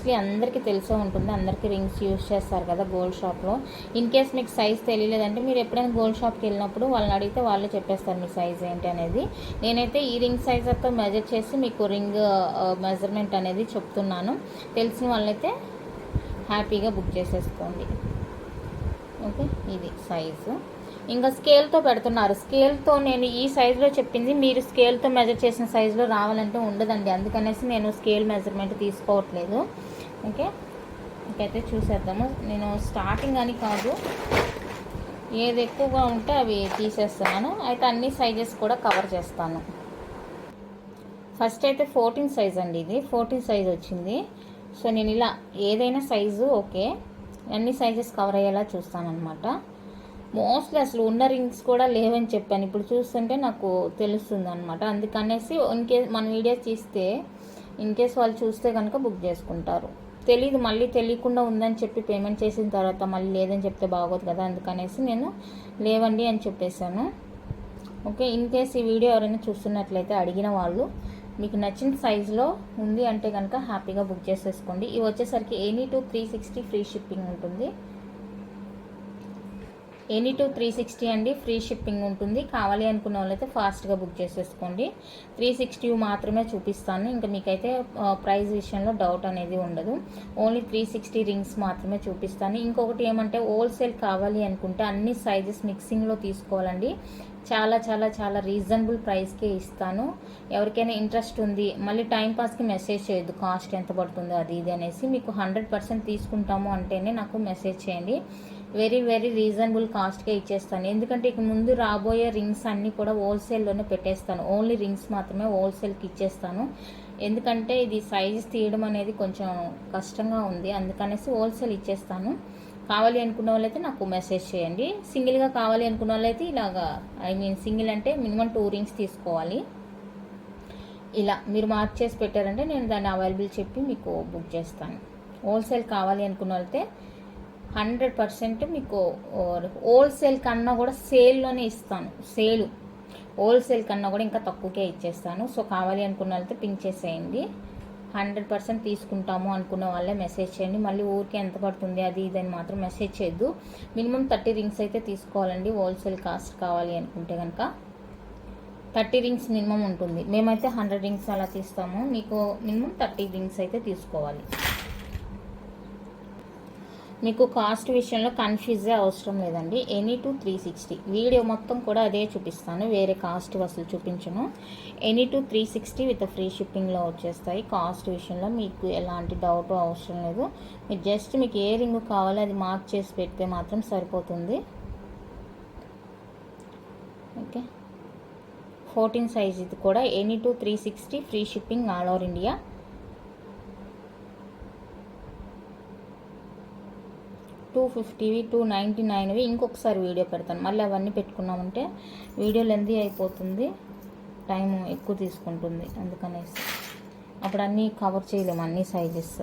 Mostly అందరికీ తెలిసే ఉంటుంది, అందరికీ రింగ్స్ యూజ్ చేస్తారు కదా గోల్డ్ షాప్లో. ఇన్ కేస్ మీకు సైజ్ తెలియలేదంటే మీరు ఎప్పుడైనా గోల్డ్ షాప్కి వెళ్ళినప్పుడు వాళ్ళని అడిగితే వాళ్ళే చెప్పేస్తారు మీ సైజ్ ఏంటి అనేది. నేనైతే ఈ రింగ్ సైజర్తో మెజర్ చేసి మీకు రింగ్ మెజర్మెంట్ అనేది చెప్తున్నాను. తెలిసిన వాళ్ళైతే హ్యాపీగా బుక్ చేసేసుకోండి. ఓకే, ఇది సైజు. ఇంకా స్కేల్తో పెడుతున్నారు. స్కేల్తో నేను ఈ సైజులో చెప్పింది మీరు స్కేల్తో మెజర్ చేసిన సైజులో రావాలంటే ఉండదండి, అందుకనేసి నేను స్కేల్ మెజర్మెంట్ తీసుకోవట్లేదు. ఓకే, ఇంకైతే చూసేద్దాము. నేను స్టార్టింగ్ అని కాదు, ఏది ఎక్కువగా ఉంటే అవి తీసేస్తున్నాను. అయితే అన్ని సైజెస్ కూడా కవర్ చేస్తాను. ఫస్ట్ అయితే 14 సైజ్ అండి, ఇది 14 సైజ్ వచ్చింది. సో నేను ఇలా ఏదైనా సైజు ఓకే, అన్ని సైజెస్ కవర్ అయ్యేలా చూస్తానన్నమాట. మోస్ట్లీ అసలు ఉన్న రింగ్స్ కూడా లేవని చెప్పాను, ఇప్పుడు చూస్తుంటే నాకు తెలుస్తుంది అనమాట. అందుకనేసి ఇన్కేస్ మన వీడియోస్ తీస్తే ఇన్కేస్ వాళ్ళు చూస్తే కనుక బుక్ చేసుకుంటారు. తెలీదు, మళ్ళీ తెలియకుండా ఉందని చెప్పి పేమెంట్ చేసిన తర్వాత మళ్ళీ లేదని చెప్తే బాగోదు కదా, అందుకనేసి నేను లేవండి అని చెప్పేశాను. ఓకే, ఇన్కేస్ ఈ వీడియో ఎవరైనా చూస్తున్నట్లయితే అడిగిన వాళ్ళు మీకు నచ్చిన సైజులో ఉంది అంటే కనుక హ్యాపీగా బుక్ చేసేసుకోండి. ఇవి వచ్చేసరికి ఎనీ టు 360 ఫ్రీ షిప్పింగ్ ఉంటుంది. ఎనీ టు 360 అండి, ఫ్రీ షిప్పింగ్ ఉంటుంది. కావాలి అనుకున్న వాళ్ళైతే ఫాస్ట్గా బుక్ చేసేసుకోండి. 360 మాత్రమే చూపిస్తాను, ఇంకా మీకైతే ప్రైస్ విషయంలో డౌట్ అనేది ఉండదు. ఓన్లీ 360 రింగ్స్ మాత్రమే చూపిస్తాను. ఇంకొకటి ఏమంటే హోల్సేల్ కావాలి అనుకుంటే అన్ని సైజెస్ మిక్సింగ్లో తీసుకోవాలండి. చాలా చాలా చాలా రీజనబుల్ ప్రైస్కే ఇస్తాను. ఎవరికైనా ఇంట్రెస్ట్ ఉంది, మళ్ళీ టైంపాస్కి మెసేజ్ చేయొద్దు కాస్ట్ ఎంత పడుతుందో అది ఇది అనేసి. మీకు 100% తీసుకుంటాము అంటేనే నాకు మెసేజ్ చేయండి. వెరీ వెరీ రీజనబుల్ కాస్ట్కే ఇచ్చేస్తాను. ఎందుకంటే ఇక ముందు రాబోయే రింగ్స్ అన్నీ కూడా హోల్సేల్లోనే పెట్టేస్తాను. ఓన్లీ రింగ్స్ మాత్రమే హోల్సేల్కి ఇచ్చేస్తాను. ఎందుకంటే ఇది సైజ్ తీయడం అనేది కొంచెం కష్టంగా ఉంది, అందుకనేసి హోల్సేల్ ఇచ్చేస్తాను. కావాలి అనుకున్న వాళ్ళైతే నాకు మెసేజ్ చేయండి. సింగిల్గా కావాలి అనుకున్న వాళ్ళైతే ఇలాగా, సింగిల్ అంటే మినిమం 2 రింగ్స్ తీసుకోవాలి. ఇలా మీరు మార్క్ చేసి పెట్టారంటే నేను దాన్ని అవైలబుల్ చెప్పి మీకు బుక్ చేస్తాను. హోల్సేల్ కావాలి అనుకున్న వాళ్ళైతే 100% మీకు హోల్సేల్ కన్నా కూడా సేల్లోనే ఇస్తాను. హోల్సేల్ కన్నా కూడా ఇంకా తక్కువకే ఇచ్చేస్తాను. సో కావాలి అనుకున్న వాళ్ళతో పింక్ చేసేయండి. 100% తీసుకుంటాము అనుకున్న వాళ్ళే మెసేజ్ చేయండి. మళ్ళీ ఊరికి ఎంత పడుతుంది అది ఇదని మాత్రం మెసేజ్ చేయొద్దు. మినిమం 30 రింగ్స్ అయితే తీసుకోవాలండి. హోల్సేల్ కాస్ట్ కావాలి అనుకుంటే కనుక 30 రింగ్స్ మినిమం ఉంటుంది. మేమైతే 100 రింగ్స్ అలా తీస్తాము. మీకు మినిమం 30 రింగ్స్ అయితే తీసుకోవాలి. మీకు కాస్ట్ విషయంలో కన్ఫ్యూజే అవసరం లేదండి. ఎనీ టు 360 వీడియో మొత్తం కూడా అదే చూపిస్తాను, వేరే కాస్ట్ అసలు చూపించను. ఎనీ టు 360 విత్ ఫ్రీ షిప్పింగ్లో వచ్చేస్తాయి. కాస్ట్ విషయంలో మీకు ఎలాంటి డౌట్ అవసరం లేదు. మీరు జస్ట్ మీకు ఏ రింగ్ కావాలో అది మార్క్ చేసి పెడితే మాత్రం సరిపోతుంది. ఓకే, 14 సైజ్ ఇది కూడా any two 360 free shipping all over India. 250వి 299వి ఇంకొకసారి వీడియో పెడతాను. మళ్ళీ అవన్నీ పెట్టుకున్నామంటే వీడియో లెంతీ అయిపోతుంది, టైం ఎక్కువ తీసుకుంటుంది, అందుకనేసి అప్పుడు అన్నీ కవర్ చేయలేము అన్ని సైజెస్.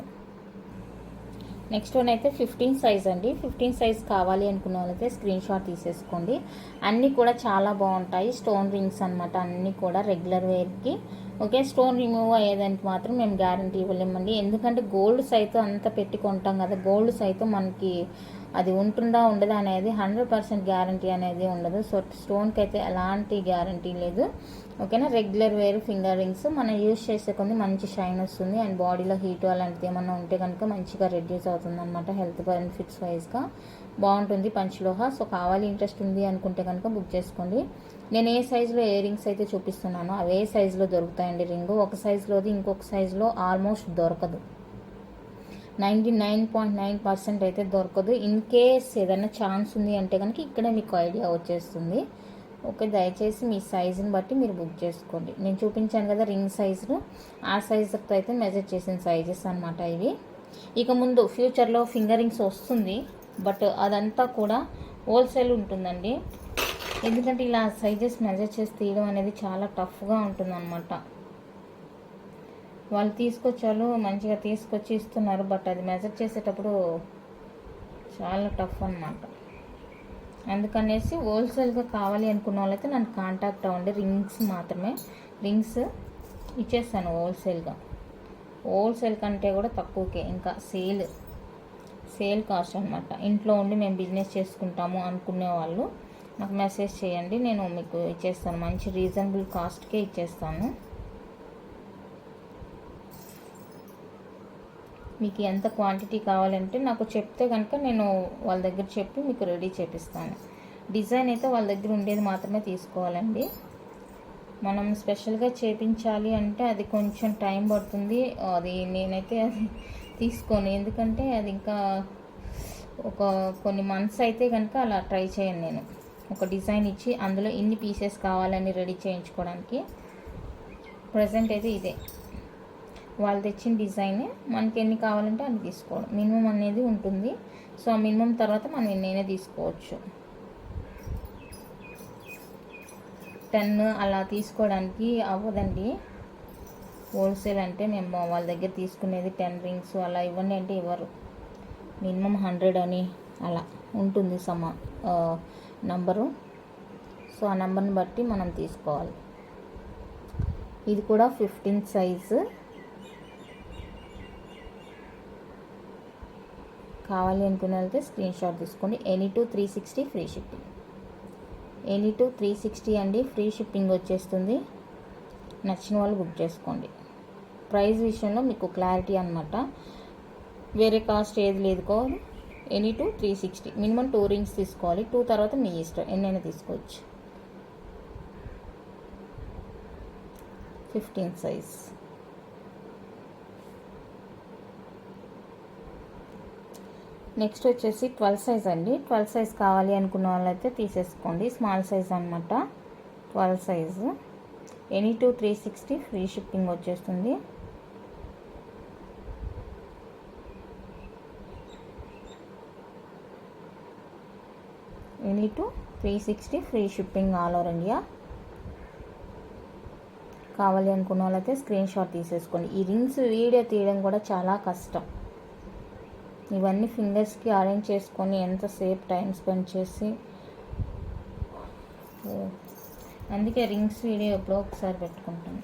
నెక్స్ట్ వన్ అయితే 15 సైజ్ అండి. 15 సైజ్ కావాలి అనుకున్న వాళ్ళైతే స్క్రీన్ షాట్ తీసేసుకోండి. అన్నీ కూడా చాలా బాగుంటాయి. స్టోన్ రింగ్స్ అనమాట, అన్నీ కూడా రెగ్యులర్ వేర్కి. ఓకే, స్టోన్ రిమూవ్ అయ్యేదానికి మాత్రం మేము గ్యారంటీ ఇవ్వలేమండి. ఎందుకంటే గోల్డ్ సైతం అంతా పెట్టి కొంటాం కదా, గోల్డ్ సైతం మనకి అది ఉంటుందా ఉండదా అనేది 100% గ్యారంటీ అనేది ఉండదు. సో స్టోన్కి అయితే ఎలాంటి గ్యారంటీ లేదు. ఓకేనా, రెగ్యులర్ వేర్ ఫింగర్ రింగ్స్ మనం యూజ్ చేసే కొన్ని మంచి షైన్ వస్తుంది. అండ్ బాడీలో హీట్ అలాంటిది ఏమన్నా ఉంటే కనుక మంచిగా రెడ్యూస్ అవుతుంది అనమాట. హెల్త్ బెనిఫిట్స్ వైజ్గా బాగుంటుంది పంచలోహ. సో కావాలి ఇంట్రెస్ట్ ఉంది అనుకుంటే కనుక బుక్ చేసుకోండి. నేను ఏ సైజులో ఏ రింగ్స్ అయితే చూపిస్తున్నానో అవే సైజులో దొరుకుతాయండి. రింగు ఒక సైజులోది ఇంకొక సైజులో ఆల్మోస్ట్ దొరకదు, 99.9% అయితే దొరకదు. ఇన్ కేస్ ఏదైనా ఛాన్స్ ఉంది అంటే కనుక ఇక్కడే మీకు ఐడియా వచ్చేస్తుంది. ఓకే, దయచేసి మీ సైజుని బట్టి మీరు బుక్ చేసుకోండి. నేను చూపించాను కదా రింగ్ సైజును, ఆ సైజుతో అయితే మెజర్ చేసిన సైజెస్ అనమాట ఇవి. ఇక ముందు ఫ్యూచర్లో ఫింగర్ రింగ్స్ వస్తుంది, బట్ అదంతా కూడా హోల్సేల్ ఉంటుందండి. ఎందుకంటే ఇలా సైజెస్ మెజర్ చేసి తీయడం అనేది చాలా టఫ్గా ఉంటుందన్నమాట. వాళ్ళు తీసుకొచ్చారు మంచిగా తీసుకొచ్చి ఇస్తున్నారు, బట్ అది మెజర్ చేసేటప్పుడు చాలా టఫ్ అన్నమాట. అందుకనేసి హోల్సేల్గా కావాలి అనుకున్న వాళ్ళైతే నన్ను కాంటాక్ట్ అవ్వండి. రింగ్స్ మాత్రమే, రింగ్స్ ఇచ్చేస్తాను హోల్సేల్గా. హోల్సేల్ కంటే కూడా తక్కువకే, ఇంకా సేల్ కాస్ట్ అనమాట. ఇంట్లో ఉండి మేము బిజినెస్ చేసుకుంటాము అనుకునే వాళ్ళు నాకు మెసేజ్ చేయండి, నేను మీకు ఇచ్చేస్తాను. మంచి రీజనబుల్ కాస్ట్కే ఇచ్చేస్తాను. మీకు ఎంత క్వాంటిటీ కావాలంటే నాకు చెప్తే కనుక నేను వాళ్ళ దగ్గర చెప్పి మీకు రెడీ చేపిస్తాను. డిజైన్ అయితే వాళ్ళ దగ్గర ఉండేది మాత్రమే తీసుకోవాలండి. మనం స్పెషల్గా చేపించాలి అంటే అది కొంచెం టైం పడుతుంది. అది నేనైతే అది తీసుకోను, ఎందుకంటే అది ఇంకా కొన్ని మంత్స్ అయితే కనుక అలా ట్రై చేయను. నేను ఒక డిజైన్ ఇచ్చి అందులో ఇన్ని పీసెస్ కావాలని రెడీ చేయించుకోవడానికి ప్రజెంట్ అయితే ఇదే. వాళ్ళు తెచ్చిన డిజైన్ మనకి ఎన్ని కావాలంటే అన్ని తీసుకోవడం, మినిమం అనేది ఉంటుంది. సో ఆ మినిమం తర్వాత మనం ఎన్నైనా తీసుకోవచ్చు. 10 అలా తీసుకోవడానికి అవ్వదండి. హోల్సేల్ అంటే మేము వాళ్ళ దగ్గర తీసుకునేది 10 రింగ్స్ అలా ఇవ్వండి అంటే ఇవ్వరు. మినిమం 100 అని అలా ఉంటుంది నంబరు. సో ఆ నెంబర్ని బట్టి మనం తీసుకోవాలి. ఇది కూడా 15 సైజు. కావాలి అనుకునే వెళ్తే స్క్రీన్ షాట్ తీసుకోండి. Any two 360 free shipping. Any two 360 అండి, ఫ్రీ షిప్పింగ్ వచ్చేస్తుంది. నచ్చిన వాళ్ళు బుక్ చేసుకోండి. ప్రైస్ విషయంలో మీకు క్లారిటీ అనమాట, వేరే కాస్ట్ ఏది లేదు. ఎనీ టు 360, మినిమం 2 రింగ్స్ తీసుకోవాలి. 2 తర్వాత మీ ఇష్టం, ఎన్నైనా తీసుకోవచ్చు. 15 సైజ్. నెక్స్ట్ వచ్చేసి 12 సైజ్ అండి. 12 సైజ్ కావాలి అనుకున్న వాళ్ళైతే తీసేసుకోండి. స్మాల్ సైజ్ అనమాట 12 size. Any two 360 free shipping వచ్చేస్తుంది. Any two 360 free shipping all over India. కావాలి అనుకున్న వాళ్ళైతే స్క్రీన్ షాట్ తీసేసుకోండి. ఈ రింగ్స్ వీడియో తీయడం కూడా చాలా కష్టం. ఇవన్నీ ఫింగర్స్కి అరేంజ్ చేసుకొని ఎంతసేపు టైం స్పెండ్ చేసి, అందుకే రింగ్స్ వీడియో ఎప్పుడో ఒకసారి పెట్టుకుంటాను.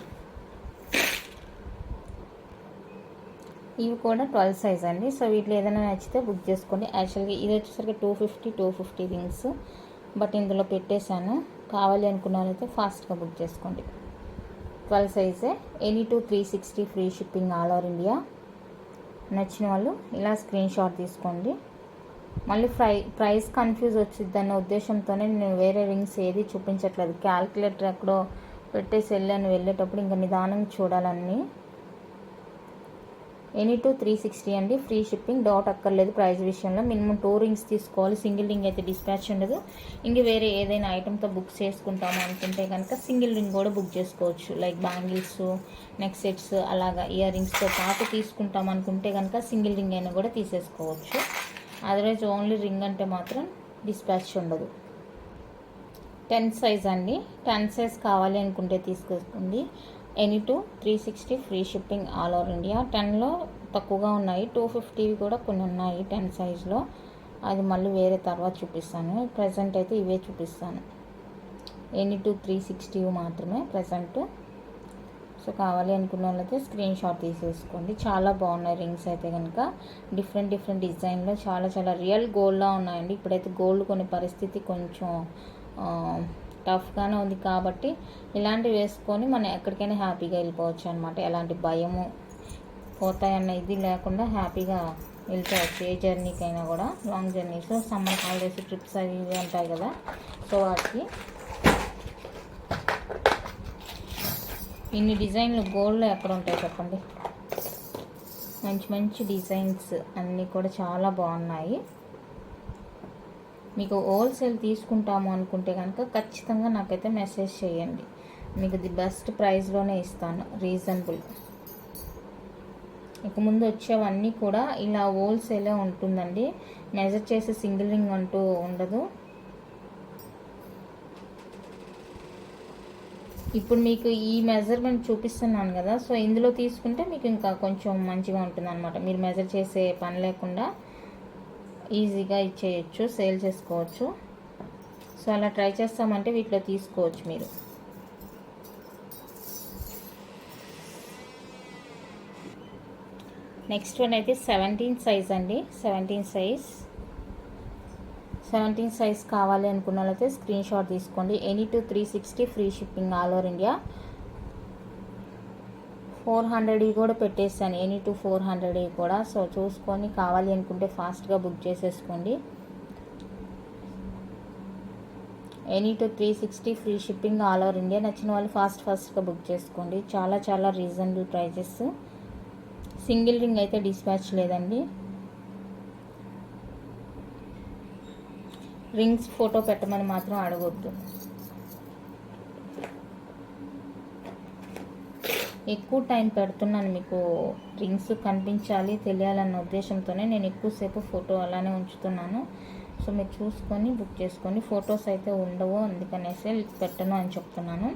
ఇవి కూడా 12 సైజ్ అండి. సో వీటిలో ఏదైనా నచ్చితే బుక్ చేసుకోండి. యాక్చువల్గా ఇది వచ్చేసరికి 250 రింగ్స్, బట్ ఇందులో పెట్టేశాను. కావాలి అనుకున్న వాళ్ళైతే ఫాస్ట్గా బుక్ చేసుకోండి. 12 సైజే. Any two 360 free shipping all over India. నచ్చిన వాళ్ళు ఇలా స్క్రీన్ షాట్ తీసుకోండి. మళ్ళీ ప్రైస్ కన్ఫ్యూజ్ వచ్చిద్దన్న ఉద్దేశంతోనే నేను వేరే రింగ్స్ ఏది చూపించట్లేదు. క్యాల్కులేటర్ ఎక్కడో పెట్టేసి వెళ్ళేటప్పుడు ఇంకా నిదానంగా చూడాలన్నీ. ఎనీ టు 360 అండి, ఫ్రీ షిప్పింగ్. డౌట్ అక్కర్లేదు ప్రైస్ విషయంలో. మినిమం 2 రింగ్స్ తీసుకోవాలి. సింగిల్ రింగ్ అయితే డిస్పాచ్ ఉండదు. ఇంక వేరే ఏదైనా ఐటెంతో బుక్ చేసుకుంటాము అనుకుంటే కనుక సింగిల్ రింగ్ కూడా బుక్ చేసుకోవచ్చు. లైక్ బ్యాంగిల్స్, నెక్ సెట్స్, అలాగా ఇయర్ రింగ్స్తో పాటు తీసుకుంటాం అనుకుంటే కనుక సింగిల్ రింగ్ అయినా కూడా తీసేసుకోవచ్చు. అదర్వైజ్ ఓన్లీ రింగ్ అంటే మాత్రం డిస్పాచ్ ఉండదు. 10 సైజ్ అండి. 10 సైజ్ కావాలి అనుకుంటే తీసుకోండి. Any two 360 free shipping all over India. 10లో తక్కువగా ఉన్నాయి, 250 కూడా కొన్ని ఉన్నాయి 10 సైజులో. అది మళ్ళీ వేరే తర్వాత చూపిస్తాను. ప్రజెంట్ అయితే ఇవే చూపిస్తాను. ఎనీ టు 360 మాత్రమే ప్రజెంట్. సో కావాలి అనుకున్న వాళ్ళైతే స్క్రీన్ షాట్ తీసేసుకోండి. చాలా బాగున్నాయి రింగ్స్ అయితే కనుక. డిఫరెంట్ డిజైన్లో చాలా రియల్ గోల్డ్లా ఉన్నాయండి. ఇప్పుడైతే గోల్డ్ కొనే పరిస్థితి కొంచెం టఫ్గానే ఉంది కాబట్టి ఇలాంటివి వేసుకొని మనం ఎక్కడికైనా హ్యాపీగా వెళ్ళిపోవచ్చు అనమాట. ఎలాంటి భయము పోతాయన్న ఇది లేకుండా హ్యాపీగా వెళ్ళిపోవచ్చు ఏ జర్నీకైనా కూడా. Long journeys, summer holidays, trips అవి ఇవి ఉంటాయి కదా, సో వాటికి ఇన్ని డిజైన్లు గోల్డ్లో ఎక్కడ ఉంటాయి చెప్పండి. మంచి డిజైన్స్ అన్నీ కూడా చాలా బాగున్నాయి. మీకు హోల్సేల్ తీసుకుంటాము అనుకుంటే కనుక ఖచ్చితంగా నాకైతే మెసేజ్ చేయండి. మీకు ది బెస్ట్ ప్రైస్లోనే ఇస్తాను, రీజనబుల్. ఇక ముందు వచ్చేవన్నీ కూడా ఇలా హోల్సేలే ఉంటుందండి. మెజర్ చేసే సింగిల్ రింగ్ అంటూ ఉండదు. ఇప్పుడు మీకు ఈ మెజర్మెంట్ చూపిస్తున్నాను కదా, సో ఇందులో తీసుకుంటే మీకు ఇంకా కొంచెం మంచిగా ఉంటుంది అనమాట. మీరు మెజర్ చేసే పని లేకుండా ఈజీగా ఇచ్చేయచ్చు, సేల్ చేసుకోవచ్చు. సో అలా ట్రై చేస్తామంటే వీటిలో తీసుకోవచ్చు మీరు. నెక్స్ట్ వన్ అయితే 17 సైజ్ అండి. 17 సైజ్ కావాలి అనుకున్న వాళ్ళైతే స్క్రీన్ షాట్ తీసుకోండి. Any two 360 free shipping all over India. 400 కూడా పెట్టేస్తాను, ఎనీ టు 400 కూడా. సో చూసుకొని కావాలి అనుకుంటే ఫాస్ట్గా బుక్ చేసేసుకోండి. Any two 360 free shipping all over India. నచ్చిన వాళ్ళు ఫాస్ట్గా బుక్ చేసుకోండి. చాలా రీజనబుల్ ప్రైజెస్. సింగిల్ రింగ్ అయితే డిస్పాచ్ లేదండి. రింగ్స్ ఫోటో పెట్టమని మాత్రం అడగొద్దు. ఎక్కువ టైం పెడుతున్నాను, మీకు రింగ్స్ కనిపించాలి తెలియాలన్న ఉద్దేశంతోనే నేను ఎక్కువసేపు ఫోటో అలానే ఉంచుతున్నాను. సో మీరు చూసుకొని బుక్ చేసుకోండి. ఫొటోస్ అయితే ఉండవు, అందుకనేసి పెట్టను అని చెప్తున్నాను.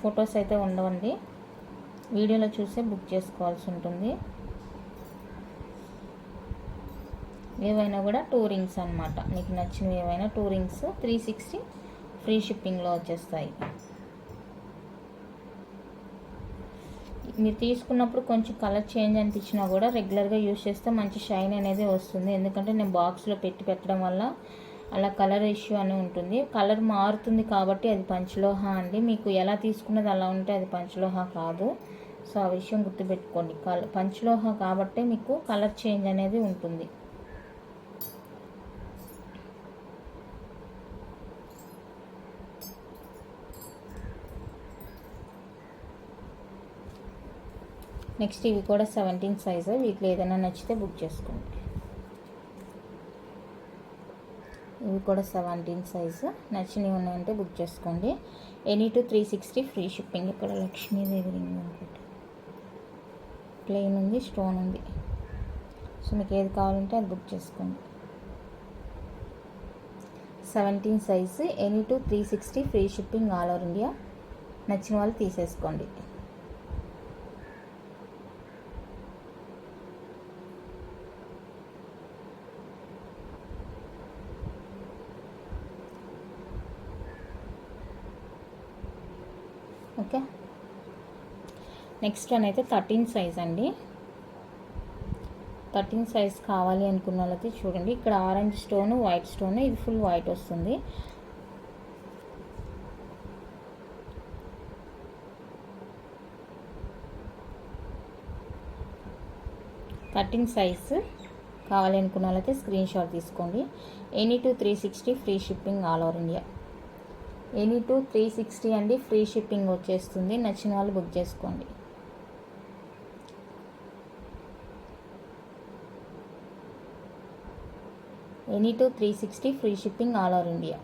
ఫొటోస్ అయితే ఉండవండి, వీడియోలో చూసే బుక్ చేసుకోవాల్సి ఉంటుంది. ఏవైనా కూడా 2 రింగ్స్ అనమాట. మీకు నచ్చినవి ఏవైనా 2 రింగ్స్ 360 ఫ్రీ షిప్పింగ్లో వచ్చేస్తాయి. మీరు తీసుకున్నప్పుడు కొంచెం కలర్ చేంజ్ అనిపించినా కూడా రెగ్యులర్గా యూజ్ చేస్తే మంచి షైన్ అనేది వస్తుంది. ఎందుకంటే నేను బాక్స్లో పెట్టడం వల్ల అలా కలర్ ఇష్యూ అని ఉంటుంది. కలర్ మారుతుంది కాబట్టి అది పంచలోహ అండి. మీకు ఎలా తీసుకున్నది అలా ఉంటే అది పంచలోహ కాదు. సో ఆ విషయం గుర్తుపెట్టుకోండి. పంచలోహ కాబట్టి మీకు కలర్ చేంజ్ అనేది ఉంటుంది. నెక్స్ట్ ఇవి కూడా 17 సైజు. వీటిలో ఏదైనా నచ్చితే బుక్ చేసుకోండి. ఇవి కూడా 17 సైజు. నచ్చినవి ఉన్నాయంటే బుక్ చేసుకోండి. Any two 360 free shipping. ఇక్కడ లక్ష్మీదేవి రింగ్ అనుకుంటా, ప్లెయిన్ ఉంది, స్టోన్ ఉంది. సో మీకు ఏది కావాలంటే అది బుక్ చేసుకోండి. 17 size. Any two 360 free shipping all over India. నచ్చిన వాళ్ళు తీసేసుకోండి. ఓకే, నెక్స్ట్ వన్ అయితే 13 సైజ్ అండి. 13 సైజ్ కావాలి అనుకున్న వాళ్ళకి చూడండి, ఇక్కడ ఆరెంజ్ స్టోన్, వైట్ స్టోన్, ఇది ఫుల్ వైట్ వస్తుంది. కటింగ్ సైజ్ కావాలి అనుకున్న వాళ్ళైతే స్క్రీన్ షాట్ తీసుకోండి. Any two 360 free shipping all over India. Any two 360 అండి, ఫ్రీ షిప్పింగ్ వచ్చేస్తుంది. నచ్చిన వాళ్ళు బుక్ చేసుకోండి. Any two 360 free shipping all over India.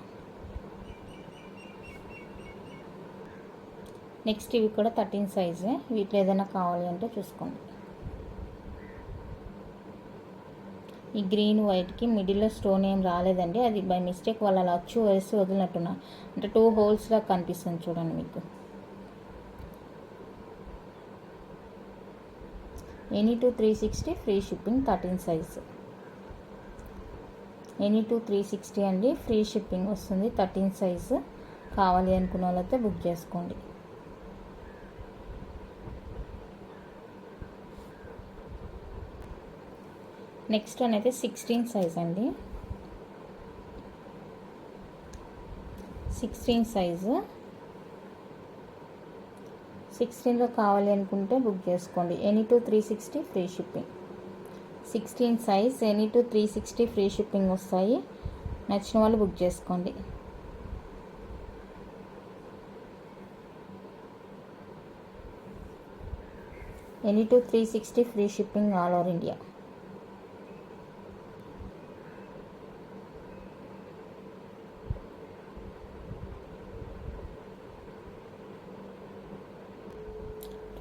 Next ఇవి కూడా 13 సైజే. వీటిలో ఏదైనా కావాలి అంటే చూసుకోండి. ఈ గ్రీన్ వైట్కి మిడిల్లో స్టోన్ ఏం రాలేదండి, అది బై మిస్టేక్ వాళ్ళు అలా అచ్చు వేసి వదిలినట్టున్నా, అంటే 2 హోల్స్లా కనిపిస్తుంది చూడండి మీకు. Any two 360 free shipping 13 size. Any two 360 అండి, ఫ్రీ షిప్పింగ్ వస్తుంది. 13 సైజు కావాలి అనుకున్న వాళ్ళైతే బుక్ చేసుకోండి. నెక్స్ట్ వన్ అయితే 16 సైజ్ అండి. 16 సైజు. 16లో కావాలి అనుకుంటే బుక్ చేసుకోండి. Any two 360 free shipping. 16 size, any two 360 free shipping వస్తాయి. నచ్చిన వాళ్ళు బుక్ చేసుకోండి. Any two 360 free shipping all over India.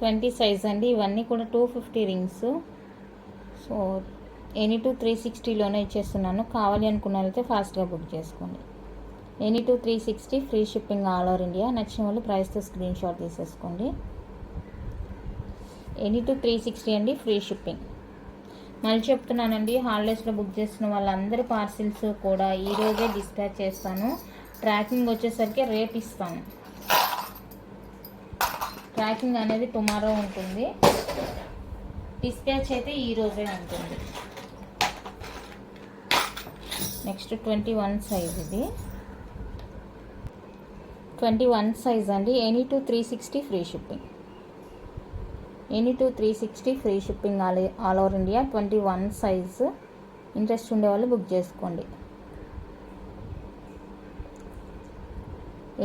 Twenty size అండి. ఇవన్నీ కూడా 250 రింగ్స్. సో ఎనీ టు 360లోనే ఇచ్చేస్తున్నాను. కావాలి అనుకున్న వాళ్ళైతే ఫాస్ట్గా బుక్ చేసుకోండి. Any two 360 free shipping all over India. నచ్చిన వాళ్ళు ప్రైస్తో స్క్రీన్ షాట్ తీసేసుకోండి. ఎనీ టు 360 అండి, ఫ్రీ షిప్పింగ్. మళ్ళీ చెప్తున్నానండి, హాలిడేస్లో బుక్ చేస్తున్న వాళ్ళందరి పార్సిల్స్ కూడా ఈరోజే డిస్పాచ్ చేస్తాను. ట్రాకింగ్ వచ్చేసరికి రేపు ఇస్తాను. ట్రాకింగ్ అనేది టుమారో ఉంటుంది. డిస్పాచ్ అయితే ఈ రోజే ఉంటుంది. నెక్స్ట్ 21 సైజ్, ఇది 21 సైజ్ అండి. Any two 360 free shipping. Any two 360 free shipping all over India. 21 size. Interest ఉండేవాళ్ళు బుక్ చేసుకోండి.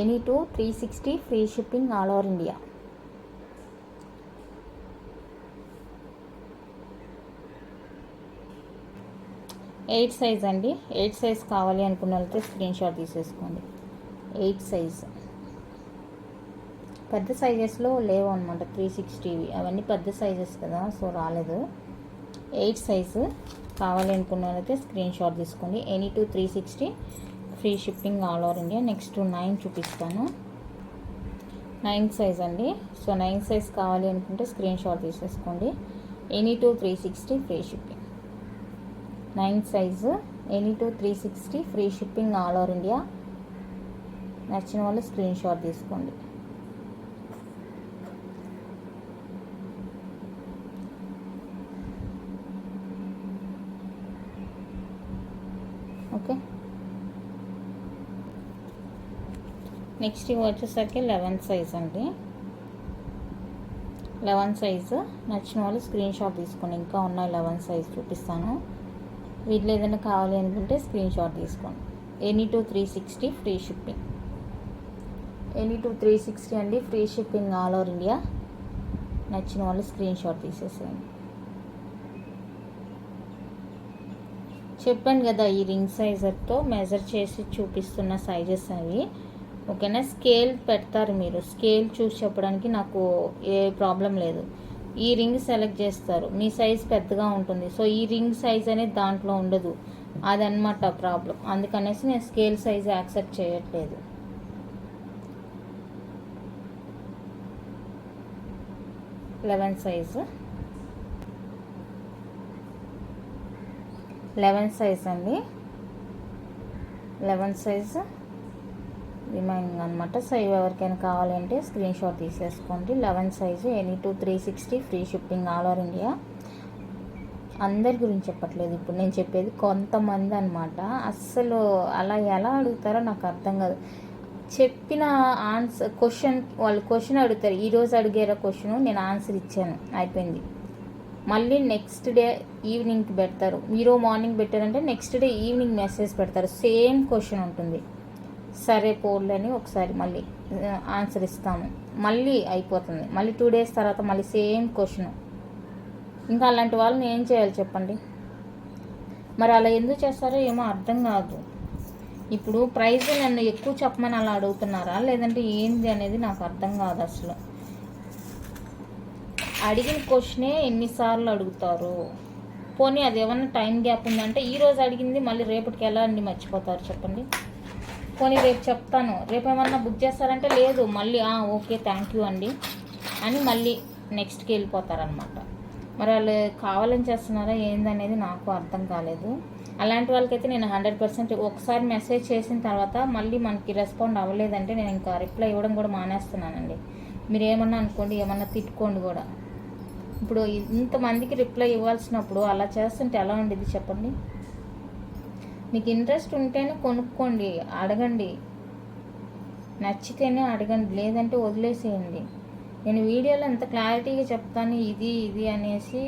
Any two 360 free shipping all over India. Eight size అండి. 8 సైజ్ కావాలి అనుకున్న వాళ్ళతో స్క్రీన్ షాట్ తీసేసుకోండి. 8 సైజ్. పెద్ద సైజెస్లో లేవు అనమాట 360వి, అవన్నీ పెద్ద సైజెస్ కదా, సో రాలేదు. 8 సైజు కావాలి అనుకున్న వాళ్ళైతే స్క్రీన్ షాట్ తీసుకోండి. Any two 360 free shipping all over India. Next 9 చూపిస్తాను. 9 సైజ్ అండి. సో 9 సైజ్ కావాలి అనుకుంటే స్క్రీన్ షాట్ తీసేసుకోండి. Any two 360 free shipping. 9 size. Any two 360 free shipping all over India. నచ్చిన వాళ్ళు స్క్రీన్ షాట్ తీసుకోండి. ఓకే. నెక్స్ట్ ఇవి వచ్చేసరికి 11 సైజ్ అండి. 11 సైజు నచ్చిన వాళ్ళు స్క్రీన్ షాట్ తీసుకోండి. ఇంకా ఉన్న 11 సైజ్ చూపిస్తాను. వీటిలో ఏదైనా కావాలి అనుకుంటే స్క్రీన్ షాట్ తీసుకోండి. Any two 360 free shipping. Any two 360 అండి, free shipping all over India. నచ్చిన వాళ్ళు స్క్రీన్ షాట్ తీసేసేయండి. చెప్పాను కదా, ఈ రింగ్ సైజర్తో మెజర్ చేసి చూపిస్తున్న సైజెస్ అవి. ఓకేనా. స్కేల్ పెడతారు మీరు, స్కేల్ చూసి చెప్పడానికి నాకు ఏ ప్రాబ్లం లేదు. ఈ రింగ్ సెలెక్ట్ చేస్తారు, మీ సైజ్ పెద్దగా ఉంటుంది, సో ఈ రింగ్ సైజ్ అనేది దాంట్లో ఉండదు, అదనమాట ప్రాబ్లం. అందుకనేసి నేను స్కేల్ సైజ్ యాక్సెప్ట్ చేయట్లేదు. Eleven size. 11 సైజ్ అండి. 11 సైజు రిమైనింగ్ అనమాట. సో ఇవి ఎవరికైనా కావాలంటే స్క్రీన్ షాట్ తీసేసుకోండి. 11 size. Any two 360 free shipping all over India. అందరి గురించి చెప్పట్లేదు ఇప్పుడు నేను చెప్పేది, కొంతమంది అనమాట అస్సలు అలా ఎలా అడుగుతారో నాకు అర్థం కాదు. చెప్పిన ఆన్సర్ వాళ్ళు క్వశ్చన్ అడుగుతారు. ఈరోజు అడిగారా క్వశ్చన్, నేను ఆన్సర్ ఇచ్చాను, అయిపోయింది. మళ్ళీ నెక్స్ట్ డే ఈవినింగ్కి పెడతారు. ఈరోజు మార్నింగ్ పెట్టారంటే నెక్స్ట్ డే ఈవినింగ్ మెసేజ్ పెడతారు, సేమ్ క్వశ్చన్ ఉంటుంది. సరే పోర్లని ఒకసారి మళ్ళీ ఆన్సర్ ఇస్తాము, మళ్ళీ అయిపోతుంది. మళ్ళీ 2 డేస్ తర్వాత మళ్ళీ సేమ్ క్వశ్చన్. ఇంకా అలాంటి వాళ్ళని ఏం చేయాలి చెప్పండి. మరి అలా ఎందుకు చేస్తారో ఏమో అర్థం కాదు. ఇప్పుడు ప్రైజ్ నన్ను ఎక్కువ చెప్పమని అలా అడుగుతున్నారా, లేదంటే ఏంది అనేది నాకు అర్థం కాదు అసలు. అడిగిన క్వశ్చనే ఎన్నిసార్లు అడుగుతారు. పోనీ అది ఏమన్నా టైం గ్యాప్ ఉందంటే ఈరోజు అడిగింది మళ్ళీ రేపటికి ఎలా అండి మర్చిపోతారు చెప్పండి. పోనీ రేపు చెప్తాను, రేపు ఏమన్నా బుక్ చేస్తారంటే లేదు, మళ్ళీ ఓకే థ్యాంక్ యూ అండి అని మళ్ళీ నెక్స్ట్కి వెళ్ళిపోతారనమాట. మరి వాళ్ళు కావాలని చేస్తున్నారా ఏందనేది నాకు అర్థం కాలేదు. అలాంటి వాళ్ళకైతే నేను 100% ఒకసారి మెసేజ్ చేసిన తర్వాత మళ్ళీ మనకి రెస్పాండ్ అవ్వలేదంటే నేను ఇంకా రిప్లై ఇవ్వడం కూడా మానేస్తున్నానండి. మీరు ఏమన్నా అనుకోండి, ఏమన్నా తిట్టుకోండి కూడా. ఇప్పుడు ఇంతమందికి రిప్లై ఇవ్వాల్సినప్పుడు అలా చేస్తుంటే ఎలా ఉండేది చెప్పండి. మీకు ఇంట్రెస్ట్ ఉంటేనే కొనుక్కోండి, అడగండి, నచ్చితేనే అడగండి, లేదంటే వదిలేసేయండి. నేను వీడియోలో ఎంత క్లారిటీగా చెప్తాను ఇది అనేసి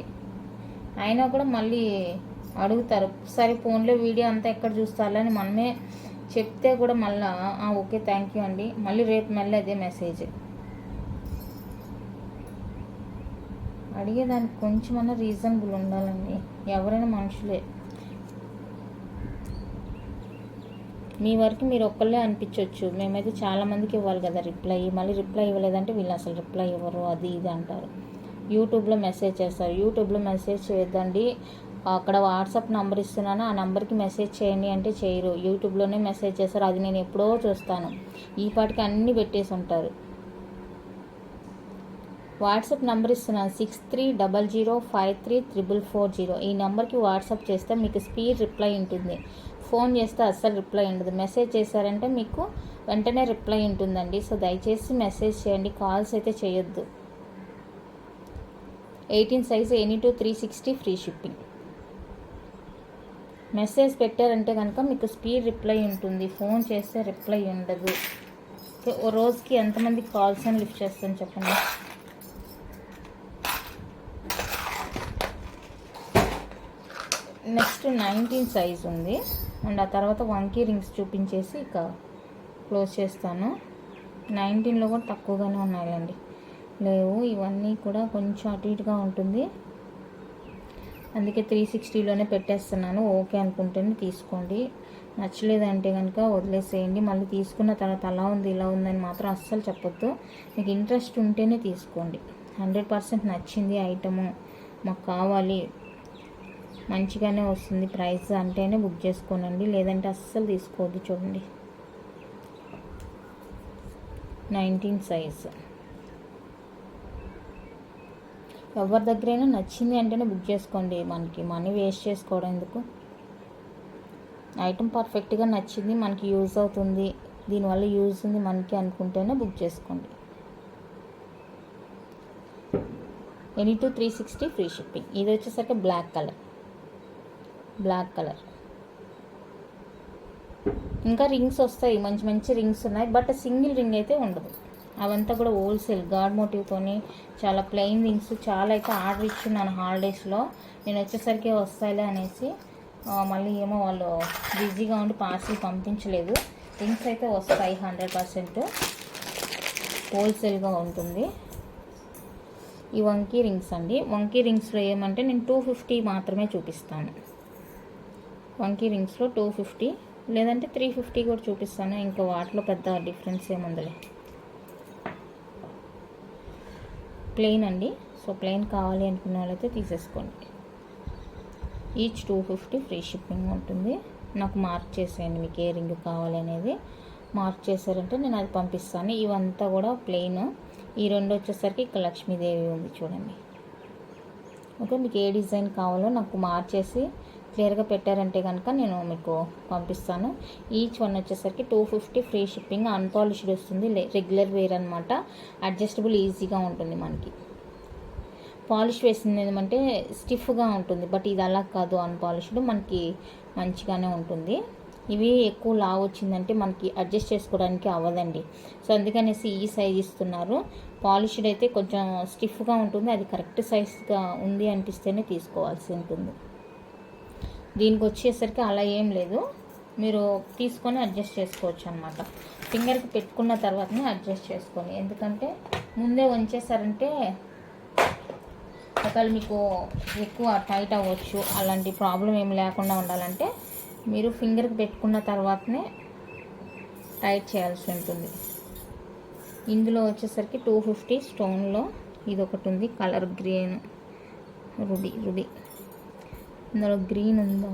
అయినా కూడా మళ్ళీ అడుగుతారు. సరే ఫోన్లో వీడియో అంతా ఎక్కడ చూస్తారని మనమే చెప్తే కూడా మళ్ళీ ఓకే థ్యాంక్ యూ అండి, మళ్ళీ రేపు మళ్ళీ అదే మెసేజ్. అడిగేదానికి కొంచెమన్నా రీజనబుల్ ఉండాలండి. ఎవరైనా మనుషులే. మీ వరకు మీరు ఒక్కళ్ళే అనిపించవచ్చు, మేమైతే చాలామందికి ఇవ్వాలి కదా రిప్లై. మళ్ళీ రిప్లై ఇవ్వలేదంటే వీళ్ళు అసలు రిప్లై ఇవ్వరు, అది ఇది అంటారు. యూట్యూబ్లో మెసేజ్ చేస్తారు. యూట్యూబ్లో మెసేజ్ చేయొద్దండి, అక్కడ వాట్సాప్ నెంబర్ ఇస్తున్నాను ఆ నెంబర్కి మెసేజ్ చేయండి అంటే చేయరు. యూట్యూబ్లోనే మెసేజ్ చేస్తారు, అది నేను ఎప్పుడో చూస్తాను. ఈ పాటికి అన్నీ పెట్టేసి ఉంటారు. వాట్సాప్ నెంబర్ ఇస్తున్నాను 6300533440. ఈ నెంబర్కి వాట్సాప్ చేస్తే మీకు స్పీడ్ రిప్లై ఉంటుంది. ఫోన్ చేస్తే అస్సలు రిప్లై ఉండదు. మెసేజ్ చేశారంటే మీకు వెంటనే రిప్లై ఉంటుందండి. సో దయచేసి మెసేజ్ చేయండి, కాల్స్ అయితే చేయొద్దు. 18 size any two 360 free shipping. Message పెట్టారంటే కనుక మీకు స్పీడ్ రిప్లై ఉంటుంది, ఫోన్ చేస్తే రిప్లై ఉండదు. ఓ రోజుకి ఎంతమంది కాల్స్ అని లిఫ్ట్ చేస్తాను చెప్పండి. నెక్స్ట్ 19 సైజ్ ఉంది. అండ్ ఆ తర్వాత వంకీ రింగ్స్ చూపించేసి ఇక క్లోజ్ చేస్తాను. 19లో కూడా తక్కువగానే ఉన్నాయండి, లేవు. ఇవన్నీ కూడా కొంచెం అటు ఇటుగా ఉంటుంది, అందుకే 360లోనే పెట్టేస్తున్నాను. ఓకే అనుకుంటేనే తీసుకోండి, నచ్చలేదంటే కనుక వదిలేసేయండి. మళ్ళీ తీసుకున్న తర్వాత అలా ఉంది ఇలా ఉందని మాత్రం అస్సలు చెప్పొద్దు. మీకు ఇంట్రెస్ట్ ఉంటేనే తీసుకోండి. 100% నచ్చింది ఐటము, మాకు కావాలి, మంచిగానే వస్తుంది ప్రైస్ అంటేనే బుక్ చేసుకోనండి, లేదంటే అస్సలు తీసుకోవద్దు. చూడండి 19 సైజ్. ఎవరి దగ్గరైనా నచ్చింది అంటేనే బుక్ చేసుకోండి, మనకి మనీ వేస్ట్ చేసుకోవడం ఎందుకు. ఐటమ్ పర్ఫెక్ట్గా నచ్చింది, మనకి యూజ్ అవుతుంది, దీనివల్ల యూజ్ ఉంది మనకి అనుకుంటేనే బుక్ చేసుకోండి. Any two 360 free shipping. ఇది వచ్చేసరికి బ్లాక్ కలర్. ఇంకా రింగ్స్ వస్తాయి, మంచి మంచి రింగ్స్ ఉన్నాయి, బట్ సింగిల్ రింగ్ అయితే ఉండదు. అవంతా కూడా హోల్సేల్ గాడ్ మోటివ్తోని చాలా ప్లెయిన్ రింగ్స్ చాలా అయితే ఆర్డర్ ఇచ్చున్నాను హాలిడేస్లో. నేను వచ్చేసరికి వస్తాయిలే అనేసి మళ్ళీ ఏమో వాళ్ళు బిజీగా ఉండి పార్సిల్ పంపించలేదు. రింగ్స్ అయితే వస్తాయి 100%, హోల్సేల్గా ఉంటుంది. ఈ వంకీ రింగ్స్ అండి. వంకీ రింగ్స్లో ఏమంటే నేను 250 మాత్రమే చూపిస్తాను. వంకీ రింగ్స్లో 250 లేదంటే 350 కూడా చూపిస్తాను. ఇంకా వాటిలో పెద్ద డిఫరెన్స్ ఏముందలే. ప్లెయిన్ అండి, సో ప్లెయిన్ కావాలి అనుకున్న వాళ్ళైతే తీసేసుకోండి. ఈచ్ 250 ఫ్రీ షిప్పింగ్ ఉంటుంది. నాకు మార్క్ చేసేయండి మీకు ఏ రింగ్ కావాలి అనేది. మార్క్ చేశారంటే నేను అది పంపిస్తాను. ఇవంతా కూడా ప్లెయిన్. ఈ రెండు వచ్చేసరికి ఇక్కడ లక్ష్మీదేవి ఉంది చూడండి. ఓకే, మీకు ఏ డిజైన్ కావాలో నాకు మార్క్ చేసి క్లియర్గా పెట్టారంటే కనుక నేను మీకు పంపిస్తాను. ఈచ్ వన్ వచ్చేసరికి 250 ఫ్రీ షిప్పింగ్. అన్పాలిష్డ్ వస్తుంది, రెగ్యులర్ వేర్ అనమాట. అడ్జస్టబుల్ ఈజీగా ఉంటుంది. మనకి పాలిష్ వేసింది ఏమంటే స్టిఫ్గా ఉంటుంది, బట్ ఇది అలా కాదు, అన్పాలిష్డ్ మనకి మంచిగానే ఉంటుంది. ఇవి ఎక్కువ లావు వచ్చిందంటే మనకి అడ్జస్ట్ చేసుకోవడానికి అవ్వదండి, సో అందుకనేసి ఈ సైజ్ ఇస్తున్నారు. పాలిష్డ్ అయితే కొంచెం స్టిఫ్గా ఉంటుంది, అది కరెక్ట్ సైజ్గా ఉంది అనిపిస్తేనే తీసుకోవాల్సి ఉంటుంది. దీనికి వచ్చేసరికి అలా ఏం లేదు, మీరు తీసుకొని అడ్జస్ట్ చేసుకోవచ్చు అనమాట. ఫింగర్కి పెట్టుకున్న తర్వాతనే అడ్జస్ట్ చేసుకొని, ఎందుకంటే ముందే వంచేసారంటే ఒకవేళ మీకు ఎక్కువ టైట్ అవ్వచ్చు. అలాంటి ప్రాబ్లం ఏమి లేకుండా ఉండాలంటే మీరు ఫింగర్కి పెట్టుకున్న తర్వాతనే టైట్ చేయాల్సి ఉంటుంది. ఇందులో వచ్చేసరికి 250 స్టోన్లో ఇది ఒకటి ఉంది, కలర్ గ్రీన్ రుబీ. ఇందులో గ్రీన్ ఉందా,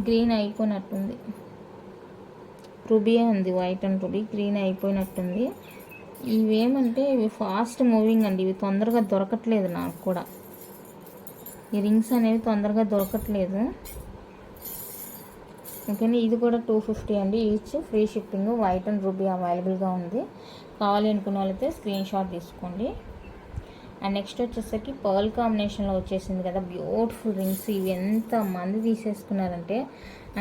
గ్రీన్ అయిపోయినట్టుంది. రుబీయే ఉంది, వైట్ అండ్ రుబీ. గ్రీన్ అయిపోయినట్టుంది. ఇవేమంటే ఇవి ఫాస్ట్ మూవింగ్ అండి, ఇవి తొందరగా దొరకట్లేదు నాకు కూడా. ఈ రింగ్స్ అనేవి తొందరగా దొరకట్లేదు. ఓకేనా, ఇది కూడా 250 అండి each. Free shipping. White and ruby అవైలబుల్గా ఉంది. కావాలి అనుకున్న వాళ్ళైతే స్క్రీన్ షాట్ తీసుకోండి. అండ్ నెక్స్ట్ వచ్చేసరికి పర్ల్ కాంబినేషన్లో వచ్చేసింది కదా, బ్యూటిఫుల్ రింగ్స్. ఇవి ఎంత మంది తీసేసుకున్నారంటే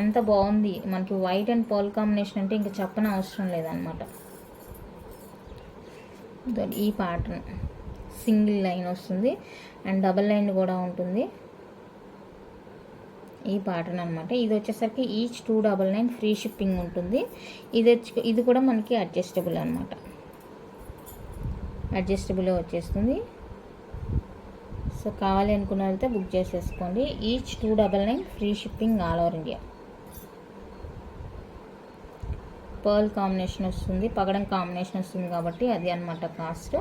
అంత బాగుంది. మనకి వైట్ అండ్ పర్ల్ కాంబినేషన్ అంటే ఇంకా చెప్పని అవసరం లేదనమాట. ఈ ప్యాటర్న్ సింగిల్ లైన్ వస్తుంది అండ్ డబల్ లైన్ కూడా ఉంటుంది. ఈ ప్యాటర్న్ అనమాట. ఇది వచ్చేసరికి ఈచ్ 299 ఫ్రీ షిప్పింగ్ ఉంటుంది. ఇది కూడా మనకి అడ్జస్టబుల్ అనమాట, అడ్జస్టబుల్ వచ్చేస్తుంది. సో కావాలి అనుకున్న వాళ్ళతో బుక్ చేసేసుకోండి. Each 299 free shipping all over India. Pearl combination వస్తుంది, పగడం కాంబినేషన్ వస్తుంది కాబట్టి అది అనమాట కాస్ట్.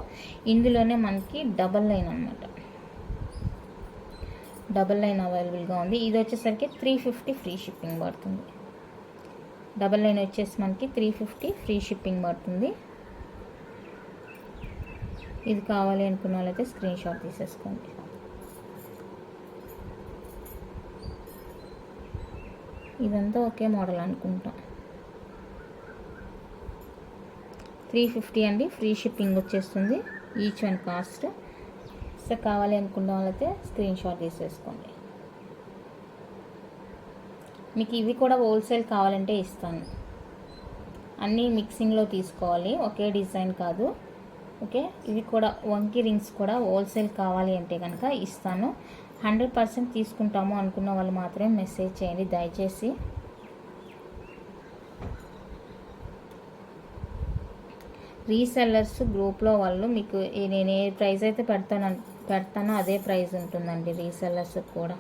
ఇందులోనే మనకి డబల్ లైన్ అనమాట, డబల్ లైన్ అవైలబుల్గా ఉంది. ఇది వచ్చేసరికి 350 ఫ్రీ షిప్పింగ్ పడుతుంది. డబల్ లైన్ వచ్చేసి మనకి 350 ఫ్రీ షిప్పింగ్ పడుతుంది. ఇది కావాలి అనుకున్న వాళ్ళైతే స్క్రీన్ షాట్ తీసేసుకోండి. ఇదంతా ఒకే మోడల్ అనుకుంటా. 350 అండి, ఫ్రీ షిప్పింగ్ వచ్చేస్తుంది ఈచ్ వన్ కాస్ట్. సో కావాలి అనుకున్న వాళ్ళైతే స్క్రీన్ షాట్ తీసేసుకోండి. మీకు ఇవి కూడా హోల్సేల్ కావాలంటే ఇస్తాను. అన్నీ మిక్సింగ్లో తీసుకోవాలి, ఒకే డిజైన్ కాదు. ఓకే, ఇవి కూడా వంకీ రింగ్స్ కూడా హోల్సేల్ కావాలి అంటే కనుక ఇస్తాను. 100% తీసుకుంటాము అనుకున్న వాళ్ళు మాత్రమే మెసేజ్ చేయండి దయచేసి. రీసెల్లర్స్ గ్రూప్లో వాళ్ళు మీకు నేను ఏ ప్రైస్ అయితే పెడతానో అదే ప్రైస్ ఉంటుందండి రీసెల్లర్స్ కూడా.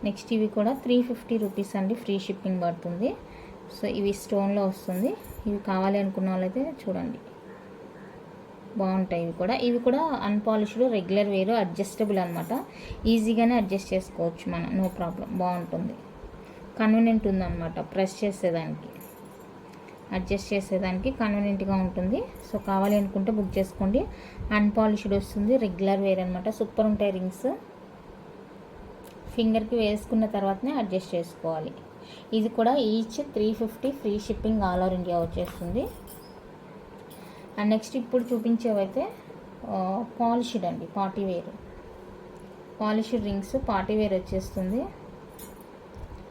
నెక్స్ట్ ఇవి కూడా 350 రూపీస్ అండి, ఫ్రీ షిప్పింగ్ పడుతుంది. సో ఇవి స్టోన్లో వస్తుంది. ఇవి కావాలి అనుకున్న వాళ్ళైతే చూడండి, బాగుంటాయి. ఇవి కూడా అన్పాలిష్డ్ రెగ్యులర్ వేరు, అడ్జస్టబుల్ అనమాట. ఈజీగానే అడ్జస్ట్ చేసుకోవచ్చు మనం, నో ప్రాబ్లం. బాగుంటుంది, కన్వీనియంట్ ఉందన్నమాట. ప్రెస్ చేసేదానికి, అడ్జస్ట్ చేసేదానికి కన్వీనియంట్గా ఉంటుంది. సో కావాలి అనుకుంటే బుక్ చేసుకోండి. అన్పాలిష్డ్ వస్తుంది, రెగ్యులర్ వేర్ అనమాట. సూపర్ ఉంటాయి రింగ్స్. ఫింగర్కి వేసుకున్న తర్వాతనే అడ్జస్ట్ చేసుకోవాలి. ఇది కూడా each 350, free shipping all over India వచ్చేస్తుంది. అండ్ నెక్స్ట్ ఇప్పుడు చూపించేవైతే పాలిష్డ్ అండి, party wear. Polished rings party wear వచ్చేస్తుంది.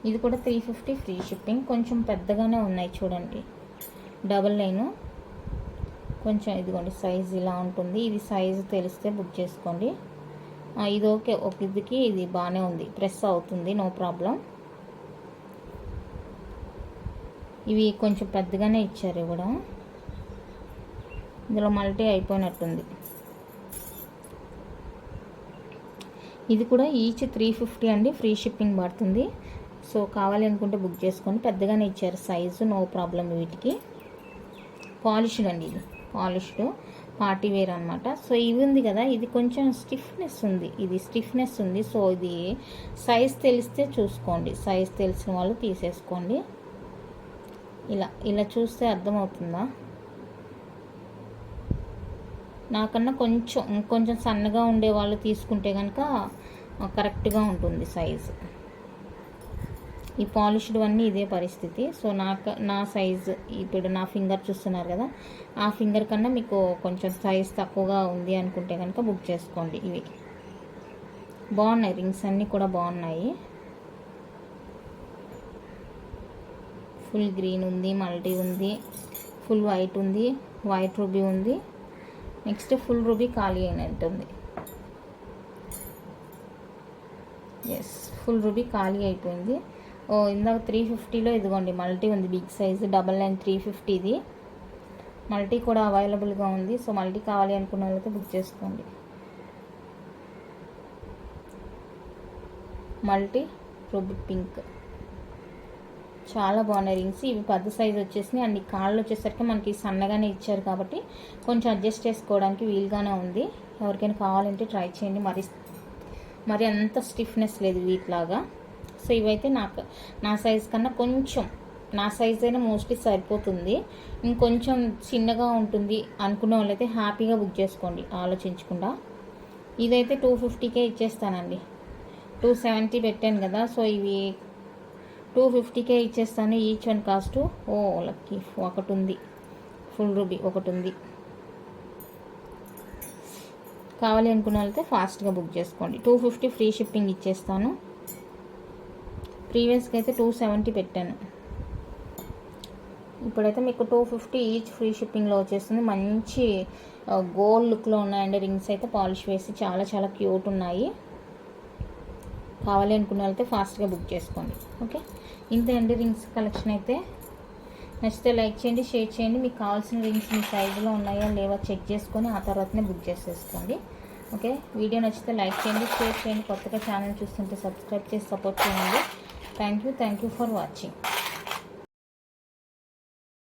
ఇది కూడా 350 ఫ్రీ షిప్పింగ్. కొంచెం పెద్దగానే ఉన్నాయి చూడండి, డబల్ లైను. కొంచెం ఇదిగోండి సైజ్ ఇలా ఉంటుంది. ఇది సైజు తెలిస్తే బుక్ చేసుకోండి. ఇది ఓకే, ఒక ఇదికి ఇది బాగానే ఉంది, ప్రెస్ అవుతుంది, నో ప్రాబ్లం. ఇవి కొంచెం పెద్దగానే ఇచ్చారు ఇవ్వడం. ఇందులో మల్టీ అయిపోయినట్టుంది. ఇది కూడా ఈచ్ 350 అండి, ఫ్రీ షిప్పింగ్ పడుతుంది. సో కావాలి అనుకుంటే బుక్ చేసుకోండి. పెద్దగానే ఇచ్చారు సైజు, నో ప్రాబ్లం. వీటికి పాలిష్డ్ అండి, ఇది పాలిష్డ్ పార్టీ వేర్ అనమాట. సో ఇవి ఉంది కదా, ఇది కొంచెం స్టిఫ్నెస్ ఉంది, ఇది స్టిఫ్నెస్ ఉంది. సో ఇది సైజ్ తెలిస్తే చూసుకోండి, సైజ్ తెలిసిన వాళ్ళు తీసేసుకోండి. ఇలా చూస్తే అర్థమవుతుందా? నాకన్నా కొంచెం సన్నగా ఉండే వాళ్ళు తీసుకుంటే కనుక కరెక్ట్గా ఉంటుంది సైజు. ఈ పాలిష్డ్ అన్నీ ఇదే పరిస్థితి. సో నా సైజ్ ఇప్పుడు నా ఫింగర్ చూస్తున్నారు కదా, ఆ ఫింగర్ కన్నా మీకు కొంచెం సైజ్ తక్కువగా ఉంది అనుకుంటే కనుక బుక్ చేసుకోండి. ఇవి బాగున్నాయి, రింగ్స్ అన్నీ కూడా బాగున్నాయి. ఫుల్ గ్రీన్ ఉంది, మల్టీ ఉంది, ఫుల్ వైట్ ఉంది, వైట్ రూబీ ఉంది. నెక్స్ట్ ఫుల్ రూబీ ఖాళీ అయినట్టుంది. ఎస్, ఫుల్ రూబీ ఖాళీ అయిపోయింది. ఇందాక 350లో ఇదిగోండి మల్టీ ఉంది, బిగ్ సైజు, డబల్ లైన్ 350. ఇది మల్టీ కూడా అవైలబుల్గా ఉంది. సో మల్టీ కావాలి అనుకున్న వాళ్ళైతే బుక్ చేసుకోండి. మల్టీ రూబీ పింక్ చాలా బాగున్నాయి రింగ్స్. ఇవి పెద్ద సైజు వచ్చేసినాయి. అన్ని కాళ్ళు వచ్చేసరికి మనకి సన్నగానే ఇచ్చారు కాబట్టి కొంచెం అడ్జస్ట్ చేసుకోవడానికి వీలుగానే ఉంది. ఎవరికైనా కావాలంటే ట్రై చేయండి. మరి అంత స్టిఫ్నెస్ లేదు వీటిలాగా. సో ఇవైతే నా సైజ్ కన్నా కొంచెం, నా సైజ్ అయినా మోస్ట్లీ సరిపోతుంది. ఇంకొంచెం చిన్నగా ఉంటుంది అనుకున్న వాళ్ళైతే హ్యాపీగా బుక్ చేసుకోండి ఆలోచించకుండా. ఇదైతే 250కే ఇచ్చేస్తానండి. 270 పెట్టాను కదా, సో ఇవి 250కే ఇచ్చేస్తాను. Each one cost. లక్కీ ఒకటి ఉంది, ఫుల్ రూబీ ఒకటి ఉంది. కావాలి అనుకున్న వాళ్ళైతే ఫాస్ట్గా బుక్ చేసుకోండి. 250 ఫ్రీ షిప్పింగ్ ఇచ్చేస్తాను. ప్రీవియస్గా అయితే 270 పెట్టాను. ఇప్పుడైతే మీకు 250 ఈచ్ ఫ్రీ షిప్పింగ్లో వచ్చేస్తుంది. మంచి గోల్డ్ లుక్లో ఉన్నాయండి రింగ్స్ అయితే, పాలిష్ వేసి చాలా చాలా క్యూట్ ఉన్నాయి. కావాలి అనుకున్న వాళ్ళైతే ఫాస్ట్గా బుక్ చేసుకోండి. ఓకే, ఇంత అండి రింగ్స్ కలెక్షన్ అయితే. నచ్చితే లైక్ చేయండి, షేర్ చేయండి. మీకు కావాల్సిన రింగ్స్ మీ సైజులో ఉన్నాయా లేవా చెక్ చేసుకొని ఆ తర్వాతనే బుక్ చేసేసుకోండి. ఓకే, వీడియో నచ్చితే లైక్ చేయండి, షేర్ చేయండి. కొత్తగా ఛానల్ చూస్తుంటే సబ్స్క్రైబ్ చేసి సపోర్ట్ చేయండి. Thank you for watching.